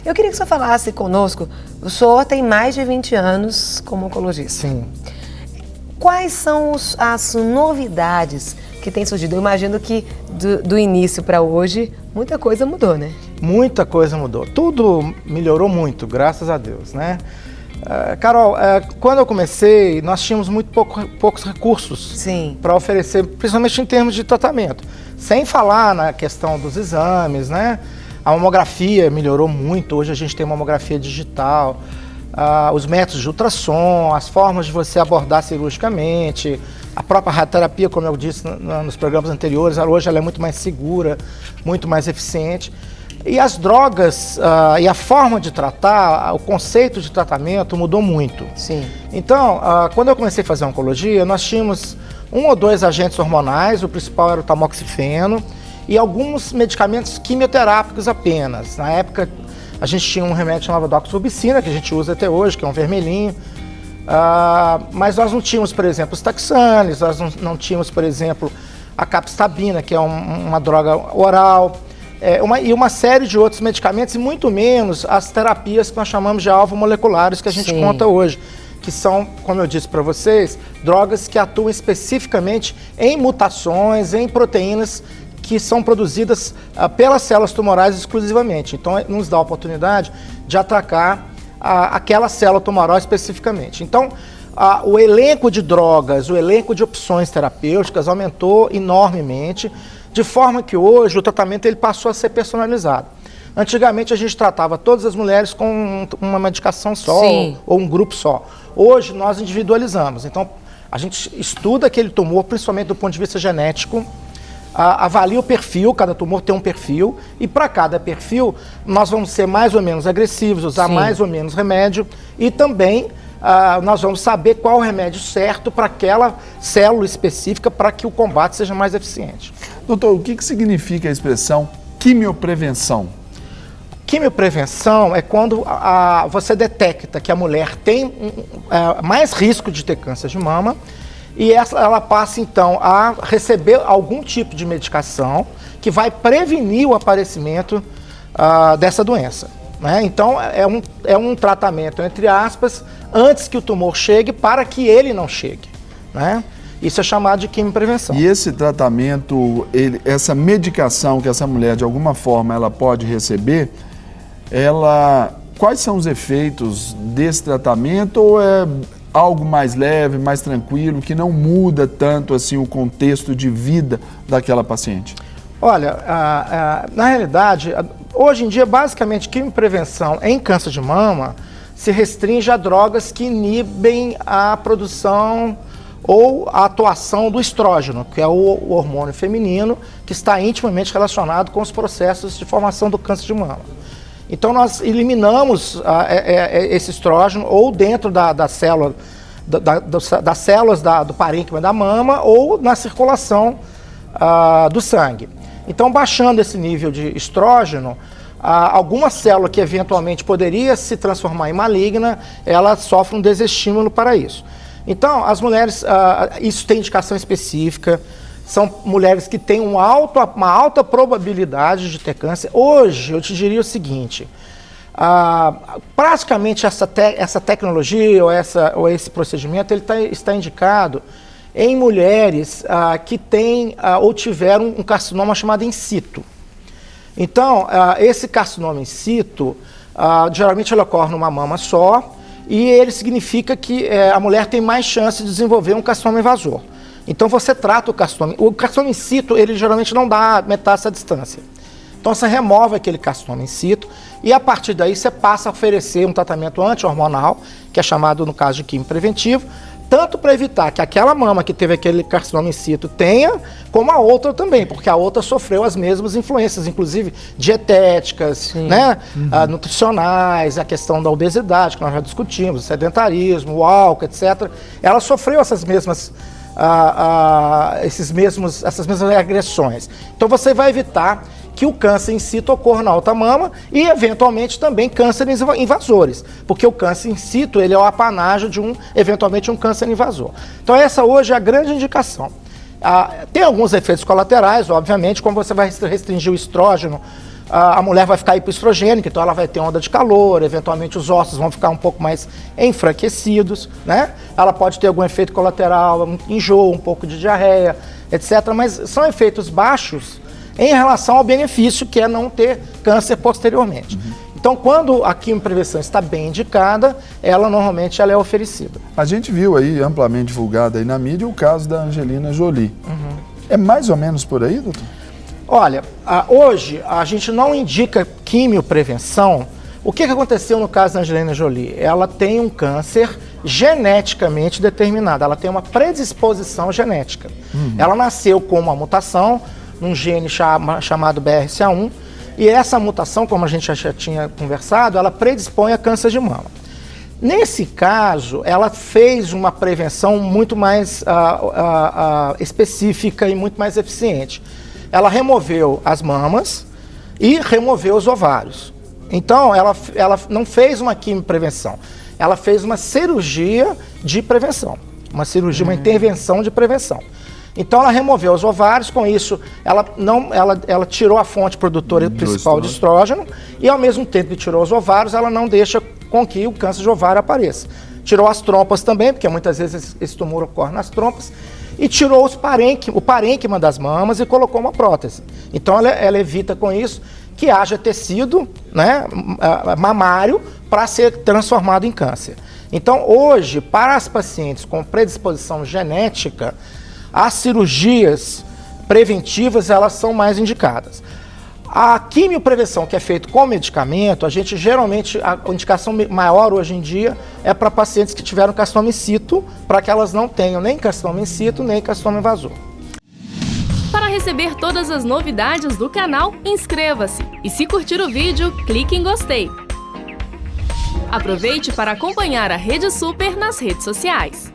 Eu queria que o senhor falasse conosco, o senhor tem mais de 20 anos como oncologista. Sim. Quais são as novidades que têm surgido? Eu imagino que do início para hoje, muita coisa mudou, né? Muita coisa mudou. Tudo melhorou muito, graças a Deus, né? Carol, quando eu comecei, nós tínhamos muito poucos recursos para oferecer, principalmente em termos de tratamento. Sem falar na questão dos exames, né? A mamografia melhorou muito, hoje a gente tem mamografia digital, os métodos de ultrassom, as formas de você abordar cirurgicamente, a própria radioterapia, como eu disse nos programas anteriores, hoje ela é muito mais segura, muito mais eficiente. E as drogas e a forma de tratar, o conceito de tratamento mudou muito. Sim. Então, quando eu comecei a fazer oncologia, nós tínhamos 1 ou 2 agentes hormonais, o principal era o tamoxifeno, e alguns medicamentos quimioterápicos apenas. Na época, a gente tinha um remédio chamado doxorubicina, que a gente usa até hoje, que é um vermelhinho. Mas nós não tínhamos, por exemplo, os taxanes, nós não tínhamos, por exemplo, a capecitabina, que é uma droga oral. E uma série de outros medicamentos, e muito menos as terapias que nós chamamos de alvo-moleculares que a gente conta hoje, que são, como eu disse para vocês, drogas que atuam especificamente em mutações, em proteínas que são produzidas pelas células tumorais exclusivamente. Então, nos dá a oportunidade de atacar aquela célula tumoral especificamente. Então, o elenco de drogas, o elenco de opções terapêuticas aumentou enormemente, de forma que hoje o tratamento ele passou a ser personalizado. Antigamente a gente tratava todas as mulheres com uma medicação só ou um grupo só. Hoje nós individualizamos. Então a gente estuda aquele tumor, principalmente do ponto de vista genético, avalia o perfil, cada tumor tem um perfil, e para cada perfil nós vamos ser mais ou menos agressivos, usar mais ou menos remédio, e também nós vamos saber qual o remédio certo para aquela célula específica para que o combate seja mais eficiente. Doutor, o que significa a expressão quimioprevenção? Quimioprevenção é quando você detecta que a mulher tem mais risco de ter câncer de mama e ela passa então a receber algum tipo de medicação que vai prevenir o aparecimento dessa doença. Né? Então é um tratamento, entre aspas, antes que o tumor chegue para que ele não chegue. Né? Isso é chamado de quimioprevenção. E esse tratamento, essa medicação que essa mulher de alguma forma ela pode receber, quais são os efeitos desse tratamento, ou é algo mais leve, mais tranquilo, que não muda tanto assim o contexto de vida daquela paciente? Olha, na realidade, hoje em dia, basicamente, quimioprevenção em câncer de mama se restringe a drogas que inibem a produção ou a atuação do estrógeno, que é o hormônio feminino, que está intimamente relacionado com os processos de formação do câncer de mama. Então, nós eliminamos esse estrógeno ou dentro das células do parênquima da mama ou na circulação do sangue. Então, baixando esse nível de estrógeno, alguma célula que eventualmente poderia se transformar em maligna, ela sofre um desestímulo para isso. Então, as mulheres, isso tem indicação específica, são mulheres que têm uma alta probabilidade de ter câncer. Hoje, eu te diria o seguinte, praticamente essa tecnologia ou esse procedimento ele está indicado em mulheres que têm ou tiveram um carcinoma chamado in situ. Então, esse carcinoma in situ, geralmente ele ocorre numa mama só, e ele significa que a mulher tem mais chance de desenvolver um carcinoma invasor. Então você trata o carcinoma in situ, ele geralmente não dá metástase à distância. Então você remove aquele carcinoma in situ e a partir daí você passa a oferecer um tratamento anti-hormonal, que é chamado no caso de quimiopreventivo, tanto para evitar que aquela mama que teve aquele carcinoma in situ tenha, como a outra também, porque a outra sofreu as mesmas influências, inclusive dietéticas, né, nutricionais, a questão da obesidade, que nós já discutimos, o sedentarismo, o álcool, etc. Ela sofreu essas mesmas agressões. Então você vai evitar que o câncer in situ ocorra na outra mama e, eventualmente, também cânceres invasores, porque o câncer in situ ele é o apanágio de eventualmente um câncer invasor. Então essa hoje é a grande indicação. Tem alguns efeitos colaterais, obviamente, como você vai restringir o estrógeno a mulher vai ficar hipoestrogênica, então ela vai ter onda de calor, eventualmente os ossos vão ficar um pouco mais enfraquecidos, né? Ela pode ter algum efeito colateral, enjoo, um pouco de diarreia, etc. Mas são efeitos baixos em relação ao benefício, que é não ter câncer posteriormente. Então, quando a quimioprevenção está bem indicada, ela normalmente é oferecida. A gente viu aí, amplamente divulgado aí na mídia, o caso da Angelina Jolie. É mais ou menos por aí, doutor? Olha, hoje a gente não indica quimioprevenção. O que aconteceu no caso da Angelina Jolie? Ela tem um câncer geneticamente determinado, ela tem uma predisposição genética. Ela nasceu com uma mutação num gene chamado BRCA1, e essa mutação, como a gente já tinha conversado, ela predispõe a câncer de mama. Nesse caso, ela fez uma prevenção muito mais específica e muito mais eficiente. Ela removeu as mamas e removeu os ovários. Então, ela não fez uma quimioprevenção, ela fez uma cirurgia de prevenção, uma intervenção de prevenção. Então, ela removeu os ovários, com isso, ela tirou a fonte produtora principal de estrógeno e, ao mesmo tempo que tirou os ovários, ela não deixa com que o câncer de ovário apareça. Tirou as trompas também, porque muitas vezes esse tumor ocorre nas trompas, e tirou o parênquima das mamas e colocou uma prótese. Então, ela evita com isso que haja tecido, né, mamário para ser transformado em câncer. Então, hoje, para as pacientes com predisposição genética, as cirurgias preventivas, elas são mais indicadas. A quimioprevenção que é feita com medicamento, a gente geralmente, a indicação maior hoje em dia é para pacientes que tiveram carcinoma in situ, para que elas não tenham nem carcinoma in situ, nem carcinoma invasor. Para receber todas as novidades do canal, inscreva-se e se curtir o vídeo, clique em gostei. Aproveite para acompanhar a Rede Super nas redes sociais.